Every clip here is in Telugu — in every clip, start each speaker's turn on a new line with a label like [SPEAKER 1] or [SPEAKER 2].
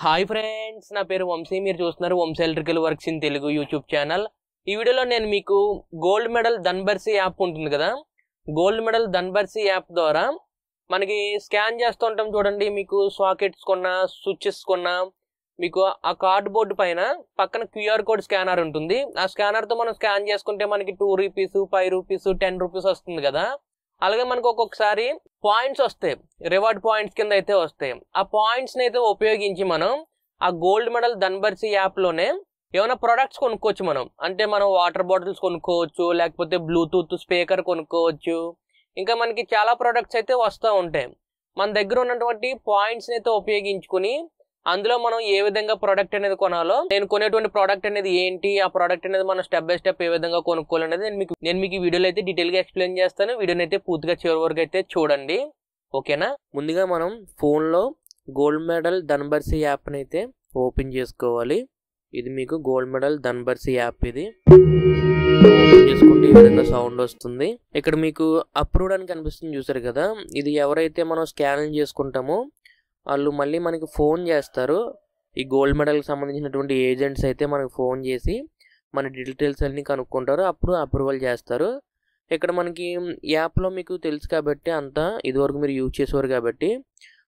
[SPEAKER 1] హాయ్ ఫ్రెండ్స్, నా పేరు వంశీ. మీరు చూస్తున్నారు Vamshi electrical works in Telugu YouTube channel. ఈ వీడియోలో నేను మీకు గోల్డ్ మెడల్ ధన్బర్సీ యాప్ ఉంటుంది కదా, గోల్డ్ మెడల్ ధన్బర్సీ యాప్ ద్వారా మనకి స్కాన్ చేస్తూ ఉంటాం చూడండి. మీకు సాకెట్స్ కొన్నా, స్విచ్చెస్ కొన్నా, మీకు ఆ కార్డ్ బోర్డు పైన పక్కన క్యూఆర్ కోడ్ స్కానర్ ఉంటుంది. ఆ స్కానర్తో మనం స్కాన్ చేసుకుంటే మనకి 2 రూపీస్, 5 రూపీస్, 10 రూపీస్ వస్తుంది కదా. అలాగే మనకు ఒక్కొక్కసారి పాయింట్స్ వస్తాయి, రివార్డ్ పాయింట్స్ కింద అయితే వస్తాయి. ఆ పాయింట్స్ని అయితే ఉపయోగించి మనం ఆ గోల్డ్ మెడల్ ధన్బర్సీ యాప్లోనే ఏమైనా ప్రొడక్ట్స్ కొనుక్కోవచ్చు. అంటే మనం వాటర్ బాటిల్స్ కొనుక్కోవచ్చు, లేకపోతే బ్లూటూత్ స్పీకర్ కొనుక్కోవచ్చు. ఇంకా మనకి చాలా ప్రొడక్ట్స్ అయితే వస్తూ ఉంటాయి. మన దగ్గర ఉన్నటువంటి పాయింట్స్ని అయితే ఉపయోగించుకుని అందులో మనం ఏ విధంగా ప్రోడక్ట్ అనేది కొనాలో, నేను కొనేటువంటి ప్రోడక్ట్ అనేది ఏంటి, ఆ ప్రోడక్ట్ అనేది మనం స్టెప్ బై స్టెప్ ఏ విధంగా కొనుక్కోవాలనేది నేను మీకు ఈ వీడియోలో అయితే డీటెయిల్గా ఎక్స్ప్లెయిన్ చేస్తాను. వీడియోని అయితే పూర్తిగా చివరి వరకు అయితే చూడండి, ఓకేనా. ముందుగా మనం ఫోన్లో గోల్డ్ మెడల్ ధన్బర్సీ యాప్ని అయితే ఓపెన్ చేసుకోవాలి. ఇది మీకు గోల్డ్ మెడల్ ధన్బర్సీ యాప్. ఇది ఓపెన్ చేసుకుంటే ఈ విధంగా సౌండ్ వస్తుంది. ఇక్కడ మీకు అప్రూవ్డ్ అని కనిపిస్తుంది, చూసారు కదా. ఇది ఎవరైతే మనం స్కాన్ చేసుకుంటామో వాళ్ళు మళ్ళీ మనకి ఫోన్ చేస్తారు. ఈ గోల్డ్ మెడల్కి సంబంధించినటువంటి ఏజెంట్స్ అయితే మనకు ఫోన్ చేసి మన డీటెయిల్స్ అన్నీ కనుక్కుంటారు, అప్పుడు అప్రూవల్ చేస్తారు. ఇక్కడ మనకి యాప్లో మీకు తెలుసు కాబట్టి అంతా ఇదివరకు మీరు యూజ్ చేసేవారు కాబట్టి,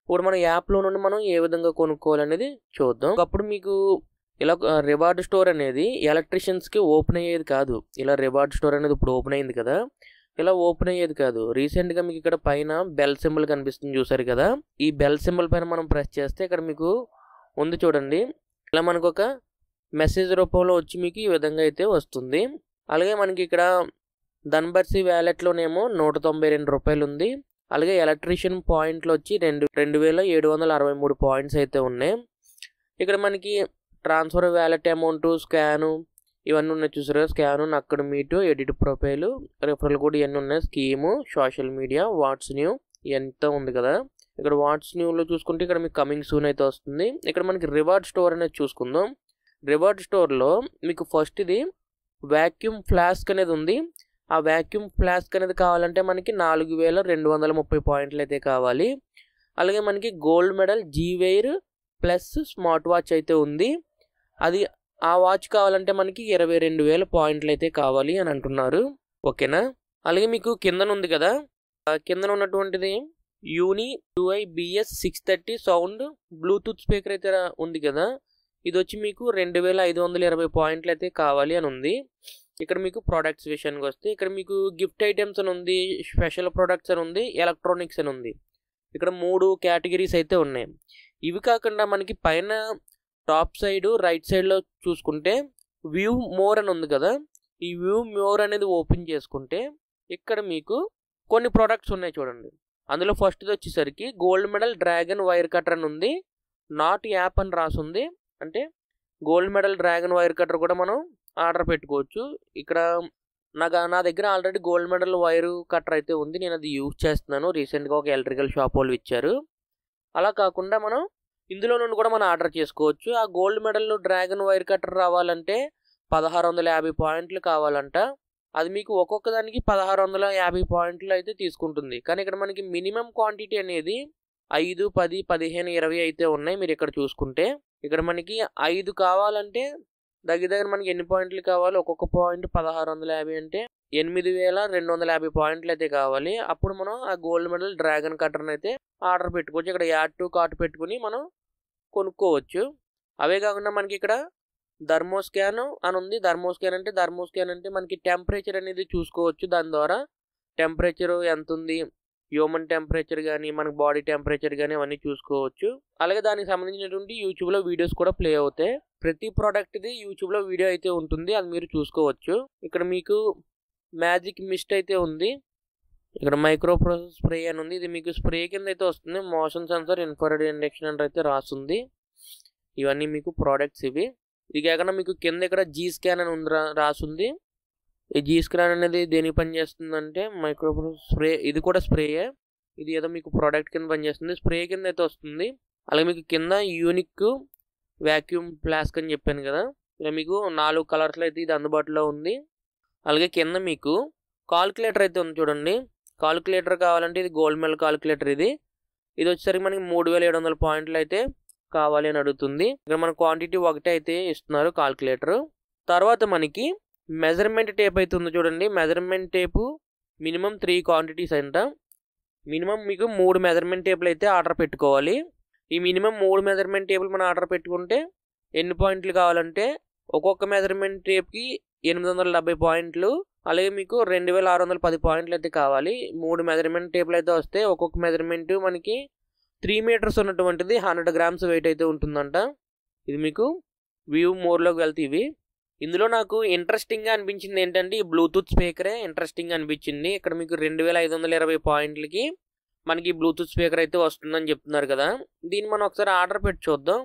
[SPEAKER 1] ఇప్పుడు మన యాప్లో నుండి మనం ఏ విధంగా కొనుక్కోవాలనేది చూద్దాం. అప్పుడు మీకు ఇలా రివార్డ్ స్టోర్ అనేది ఎలక్ట్రీషియన్స్కి ఓపెన్ అయ్యేది కాదు. ఇలా రివార్డ్ స్టోర్ అనేది ఇప్పుడు ఓపెన్ అయింది కదా, ఇలా ఓపెన్ అయ్యేది కాదు. రీసెంట్గా మీకు ఇక్కడ పైన బెల్ సింబల్ కనిపిస్తుంది, చూసారు కదా. ఈ బెల్ సింబల్ పైన మనం ప్రెస్ చేస్తే ఇక్కడ మీకు ఉంది చూడండి, ఇలా మనకు ఒక మెసేజ్ రూపంలో వచ్చి మీకు ఈ విధంగా అయితే వస్తుంది. అలాగే మనకి ఇక్కడ ధన్బర్సీ వ్యాలెట్లోనేమో 192 రూపాయలు ఉంది. అలాగే ఎలక్ట్రీషియన్ పాయింట్లు వచ్చి 2763 పాయింట్స్ అయితే ఉన్నాయి. ఇక్కడ మనకి ట్రాన్స్ఫర్ వ్యాలెట్ అమౌంట్, స్కాను ఇవన్నీ ఉన్నాయి, చూసారు. స్కాను, అక్కడ meet, edit profile, referral code ఇవన్నీ ఉన్నాయి. Scheme, social media, what's new ఎంత ఉంది కదా. ఇక్కడ వాట్స్ న్యూలో చూసుకుంటే ఇక్కడ మీకు కమింగ్ సూన్ అయితే వస్తుంది. ఇక్కడ మనకి రివార్డ్ స్టోర్ అనేది చూసుకుందాం. రివార్డ్ స్టోర్లో మీకు ఫస్ట్ ఇది వ్యాక్యూమ్ ఫ్లాస్క్ అనేది ఉంది. ఆ వ్యాక్యూమ్ ఫ్లాస్క్ అనేది కావాలంటే మనకి 4230 పాయింట్లు అయితే కావాలి. అలాగే మనకి గోల్డ్ మెడల్ జీవెయిర్ ప్లస్ స్మార్ట్ వాచ్ అయితే ఉంది. అది ఆ వాచ్ కావాలంటే మనకి 22,000 పాయింట్లు అయితే కావాలి అని అంటున్నారు, ఓకేనా. అలాగే మీకు కిందన ఉంది కదా, కిందన ఉన్నటువంటిది యూని UIBS 630 సౌండ్ బ్లూటూత్ స్పీకర్ అయితే ఉంది కదా. ఇది వచ్చి మీకు 2520 పాయింట్లు అయితే కావాలి అని ఉంది. ఇక్కడ మీకు ప్రొడక్ట్స్ విషయానికి వస్తే ఇక్కడ మీకు గిఫ్ట్ ఐటమ్స్ అని ఉంది, స్పెషల్ ప్రొడక్ట్స్ అని ఉంది, ఎలక్ట్రానిక్స్ అని ఉంది. ఇక్కడ 3 కేటగిరీస్ అయితే ఉన్నాయి. ఇవి కాకుండా మనకి పైన టాప్ సైడ్ రైట్ సైడ్లో చూసుకుంటే వ్యూ మోర్ అని ఉంది కదా. ఈ వ్యూ మోర్ అనేది ఓపెన్ చేసుకుంటే ఇక్కడ మీకు కొన్ని ప్రోడక్ట్స్ ఉన్నాయి చూడండి. అందులో ఫస్ట్ది వచ్చేసరికి gold medal dragon wire cutter అని ఉంది, నాట్ యాప్ అని రాసుంది. అంటే gold medal dragon wire cutter కూడా మనం ఆర్డర్ పెట్టుకోవచ్చు. ఇక్కడ నా దగ్గర already gold medal wire cutter అయితే ఉంది, నేను అది యూజ్ చేస్తున్నాను. రీసెంట్గా ఒక ఎలక్ట్రికల్ షాప్ వాళ్ళు ఇచ్చారు. అలా కాకుండా మనం ఇందులో నుండి కూడా మనం ఆర్డర్ చేసుకోవచ్చు. ఆ gold medal dragon wire cutter రావాలంటే 1650 పాయింట్లు కావాలంట. అది మీకు ఒక్కొక్క దానికి 1650 పాయింట్లు అయితే తీసుకుంటుంది. కానీ ఇక్కడ మనకి మినిమం క్వాంటిటీ అనేది 5, 10, 15, 20 అయితే ఉన్నాయి. మీరు ఇక్కడ చూసుకుంటే ఇక్కడ మనకి 5 కావాలంటే దగ్గర మనకి ఎన్ని పాయింట్లు కావాలి, ఒక్కొక్క పాయింట్ 1650 అంటే 8250 పాయింట్లు అయితే కావాలి. అప్పుడు మనం ఆ గోల్డ్ మెడల్ డ్రాగన్ కటర్ని అయితే ఆర్డర్ పెట్టుకోవచ్చు. ఇక్కడ యాడ్ టు కార్ట్ పెట్టుకుని మనం కొనుక్కోవచ్చు. అవే కాకుండా మనకి ఇక్కడ థర్మోస్కాన్ అని ఉంది. థర్మోస్కాన్ అంటే మనకి టెంపరేచర్ అనేది చూసుకోవచ్చు. దాని ద్వారా టెంపరేచర్ ఎంత ఉంది, హ్యూమన్ టెంపరేచర్ కానీ మనకి బాడీ టెంపరేచర్ కానీ అవన్నీ చూసుకోవచ్చు. అలాగే దానికి సంబంధించినటువంటి యూట్యూబ్లో వీడియోస్ కూడా ప్లే అవుతాయి. ప్రతి ప్రోడక్ట్ది యూట్యూబ్లో వీడియో అయితే ఉంటుంది, అది మీరు చూసుకోవచ్చు. ఇక్కడ మీకు మ్యాజిక్ మిస్ట్ అయితే ఉంది. ఇక్కడ మైక్రో ప్రాసెస్ స్ప్రే అని ఉంది. ఇది మీకు స్ప్రే కింద అయితే వస్తుంది. మోషన్ సెన్సర్, ఇన్ఫ్రారెడ్ ఇండక్షన్ అని అయితే రాస్తుంది. ఇవన్నీ మీకు ప్రోడక్ట్స్ ఇవి. ఇది కాకుండా మీకు కింద ఇక్కడ జీ స్కాన్ అని ఉంది రాసుంది. ఈ జీ స్కాన్ అనేది దేనికి పనిచేస్తుందంటే మైక్రో ప్రాసెస్ స్ప్రే, ఇది కూడా స్ప్రేయే. ఇది ఏదో మీకు ప్రోడక్ట్ కింద పనిచేస్తుంది, స్ప్రే కింద అయితే వస్తుంది. అలాగే మీకు కింద యూనిక్ వ్యాక్యూమ్ ఫ్లాస్క్ అని చెప్పాను కదా, ఇలా మీకు 4 కలర్స్లో అయితే ఇది అందుబాటులో ఉంది. అలాగే కింద మీకు కాల్కులేటర్ అయితే ఉంది చూడండి. కాల్కులేటర్ కావాలంటే ఇది గోల్డ్ మెడల్ కాల్కులేటర్. ఇది వచ్చేసరికి మనకి 3700 పాయింట్లు అయితే కావాలి అని అడుగుతుంది. ఇక్కడ మన క్వాంటిటీ ఒకటే అయితే ఇస్తున్నారు కాల్కులేటర్. తర్వాత మనకి మెజర్మెంట్ టేప్ అయితే ఉంది చూడండి. మెజర్మెంట్ టేపు మినిమం 3 క్వాంటిటీస్ అంట. మినిమం మీకు 3 మెజర్మెంట్ టేపులు అయితే ఆర్డర్ పెట్టుకోవాలి. ఈ మినిమం 3 మెజర్మెంట్ టేపులు మనం ఆర్డర్ పెట్టుకుంటే ఎన్ని పాయింట్లు కావాలంటే ఒక్కొక్క మెజర్మెంట్ టేప్కి 870 పాయింట్లు, అలాగే మీకు 2610 పాయింట్లు అయితే కావాలి. 3 మెజర్మెంట్ టేపులు అయితే వస్తే ఒక్కొక్క మెజర్మెంట్ మనకి 3 మీటర్స్ ఉన్నటువంటిది 100 గ్రామ్స్ వెయిట్ అయితే ఉంటుందంట. ఇది మీకు వ్యూ మోర్లోకి వెళ్తే ఇవి. ఇందులో నాకు ఇంట్రెస్టింగ్గా అనిపించింది ఏంటంటే ఈ బ్లూటూత్ స్పీకరే ఇంట్రెస్టింగ్గా అనిపించింది. ఇక్కడ మీకు 2520 పాయింట్లకి మనకి బ్లూటూత్ స్పీకర్ అయితే వస్తుందని చెప్తున్నారు కదా. దీన్ని మనం ఒకసారి ఆర్డర్ పెట్టి చూద్దాం.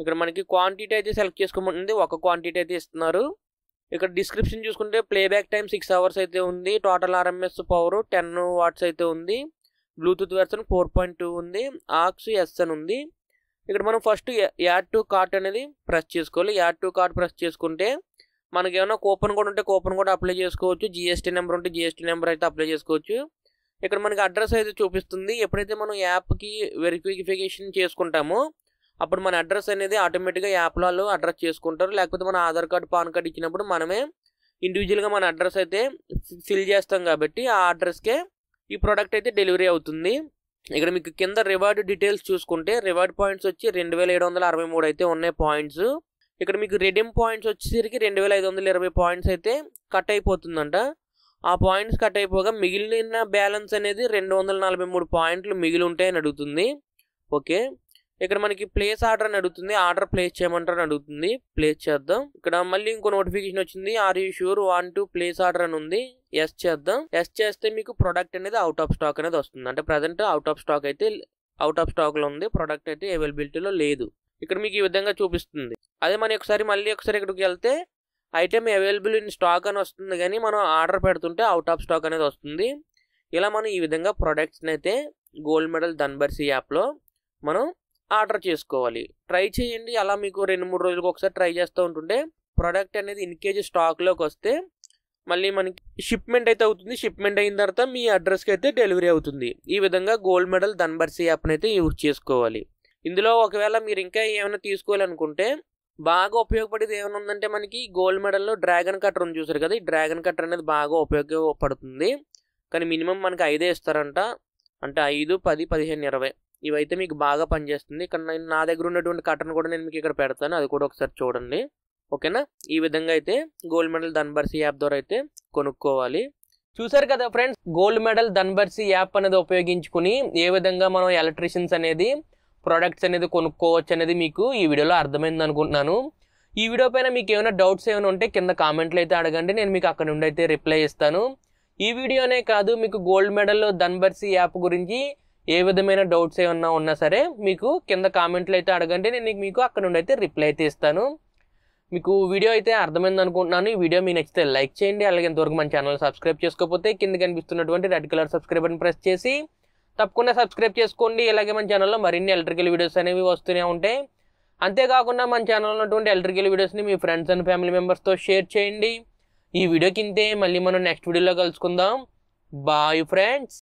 [SPEAKER 1] ఇక్కడ మనకి క్వాంటిటీ అయితే సెలెక్ట్ చేసుకోమంటుంది. ఒక క్వాంటిటీ అయితే ఇస్తున్నారు. ఇక్కడ డిస్క్రిప్షన్ చూసుకుంటే ప్లేబ్యాక్ టైం 6 అవర్స్ అయితే ఉంది. టోటల్ ఆర్ఎంఎస్ పవర్ 10 వాట్స్ అయితే ఉంది. బ్లూటూత్ వెర్షన్ 4.2 ఉంది. ఆక్స్ ఎస్ అని ఉంది. ఇక్కడ మనం ఫస్ట్ యాడ్ టు కార్ట్ అనేది ప్రెస్ చేసుకోవాలి. యాడ్ టు కార్ట్ ప్రెస్ చేసుకుంటే మనకి ఏమైనా కూపన్ కోడ్ ఉంటే కూపన్ కోడ్ అప్లై చేసుకోవచ్చు. జిఎస్టీ నెంబర్ ఉంటే జిఎస్టీ నెంబర్ అయితే అప్లై చేసుకోవచ్చు. ఇక్కడ మనకి అడ్రస్ అయితే చూపిస్తుంది. ఎప్పుడైతే మనం యాప్కి వెరిఫికేషన్ చేసుకుంటామో అప్పుడు మన అడ్రస్ అనేది ఆటోమేటిక్గా యాప్లో అడ్రస్ చేసుకుంటారు. లేకపోతే మన ఆధార్ కార్డు పాన్ కార్డు ఇచ్చినప్పుడు మనమే ఇండివిజువల్గా మన అడ్రస్ అయితే ఫిల్ చేస్తాం కాబట్టి ఆ అడ్రస్కే ఈ ప్రోడక్ట్ అయితే డెలివరీ అవుతుంది. ఇక్కడ మీకు కింద రివార్డ్ డీటెయిల్స్ చూసుకుంటే రివార్డ్ పాయింట్స్ వచ్చి 2763 అయితే ఉన్నాయి పాయింట్స్. ఇక్కడ మీకు రెడీమ్ పాయింట్స్ వచ్చేసరికి 2520 పాయింట్స్ అయితే కట్ అయిపోతుందంట. ఆ పాయింట్స్ కట్ అయిపోగా మిగిలిన బ్యాలెన్స్ అనేది 243 పాయింట్లు మిగిలి ఉంటాయని అడుగుతుంది. ఓకే, ఇక్కడ మనకి ప్లేస్ ఆర్డర్ అని అడుగుతుంది. ఆర్డర్ ప్లేస్ చేయమంటారని అడుగుతుంది. ప్లేస్ చేద్దాం. ఇక్కడ మళ్ళీ ఇంకో నోటిఫికేషన్ వచ్చింది. Are you sure want to place order అని ఉంది. ఎస్ చేద్దాం. ఎస్ చేస్తే మీకు ప్రొడక్ట్ అనేది అవుట్ ఆఫ్ స్టాక్ అనేది వస్తుంది. అంటే ప్రజెంట్ అవుట్ ఆఫ్ స్టాక్లో ఉంది. ప్రొడక్ట్ అయితే అవైలబిలిటీలో లేదు. ఇక్కడ మీకు ఈ విధంగా చూపిస్తుంది. అదే మనం మళ్ళీ ఒకసారి ఇక్కడికి వెళ్తే ఐటెం అవైలబుల్ ఇన్ స్టాక్ అని వస్తుంది, కానీ మనం ఆర్డర్ పెడుతుంటే అవుట్ ఆఫ్ స్టాక్ అనేది వస్తుంది. ఇలా మనం ఈ విధంగా ప్రొడక్ట్స్ని అయితే గోల్డ్ మెడల్ ధన్బర్సీ యాప్లో మనం ఆర్డర్ చేసుకోవాలి. ట్రై చేయండి. అలా మీకు 2-3 రోజులకు ఒకసారి ట్రై చేస్తూ ఉంటుంటే ప్రోడక్ట్ అనేది ఇన్ కేజీ స్టాక్లోకి వస్తే మళ్ళీ మనకి షిప్మెంట్ అయితే అవుతుంది. షిప్మెంట్ అయిన తర్వాత మీ అడ్రస్కి అయితే డెలివరీ అవుతుంది. ఈ విధంగా గోల్డ్ మెడల్ ధన్బర్సీ యాప్ని అయితే యూజ్ చేసుకోవాలి. ఇందులో ఒకవేళ మీరు ఇంకా ఏమైనా తీసుకోవాలనుకుంటే బాగా ఉపయోగపడేది ఏమైనా ఉందంటే మనకి గోల్డ్ మెడల్లో డ్రాగన్ కట్టర్ ఉంది చూసారు కదా. ఈ డ్రాగన్ కట్టర్ అనేది బాగా ఉపయోగపడుతుంది. కానీ మినిమం మనకి 5 ఇస్తారంట. అంటే 5, 10, 15, 20 ఇవైతే మీకు బాగా పనిచేస్తుంది. ఇక్కడ నా దగ్గర ఉన్నటువంటి కట్టర్ను కూడా నేను మీకు ఇక్కడ పెడతాను. అది కూడా ఒకసారి చూడండి. ఓకేనా. ఈ విధంగా అయితే గోల్డ్ మెడల్ ధన్బర్సీ యాప్ ద్వారా అయితే కొనుక్కోవాలి. చూసారు కదా ఫ్రెండ్స్, గోల్డ్ మెడల్ ధన్బర్సీ యాప్ అనేది ఉపయోగించుకుని ఏ విధంగా మనం ఎలక్ట్రీషియన్స్ అనేది ప్రొడక్ట్స్ అనేది కొనుక్కోవచ్చు అనేది మీకు ఈ వీడియోలో అర్థమైంది అనుకుంటున్నాను. ఈ వీడియో పైన మీకు ఏమైనా డౌట్స్ ఏమైనా ఉంటే కింద కామెంట్లు అయితే అడగండి. నేను మీకు అక్కడ నుండి అయితే రిప్లై ఇస్తాను. ఈ వీడియోనే కాదు, మీకు గోల్డ్ మెడల్ ధన్బర్సీ యాప్ గురించి ఏ విధమైన డౌట్స్ ఏమన్నా ఉన్నా సరే మీకు కింద కామెంట్లు అయితే అడగండి. నేను మీకు అక్కడ నుండి అయితే రిప్లై అయితే ఇస్తాను. మీకు వీడియో అయితే అర్థమైంది అనుకుంటున్నాను. ఈ వీడియో మీకు నచ్చితే లైక్ చేయండి. అలాగే ఇంతవరకు మన ఛానల్ సబ్స్క్రైబ్ చేసుకోకపోతే కింద కనిపిస్తున్నటువంటి రెడ్ కలర్ సబ్స్క్రైబ్ అని ప్రెస్ చేసి తప్పకుండా సబ్స్క్రైబ్ చేసుకోండి. అలాగే మన ఛానల్లో మరిన్ని ఎలక్ట్రికల్ వీడియోస్ అనేవి వస్తూనే ఉంటాయి. అంతేకాకుండా మన ఛానల్లో ఉన్నటువంటి ఎలక్ట్రికల్ వీడియోస్ని మీ ఫ్రెండ్స్ అండ్ ఫ్యామిలీ మెంబర్స్తో షేర్ చేయండి. ఈ వీడియో కిందే మళ్ళీ మనం నెక్స్ట్ వీడియోలో కలుసుకుందాం. Bye friends.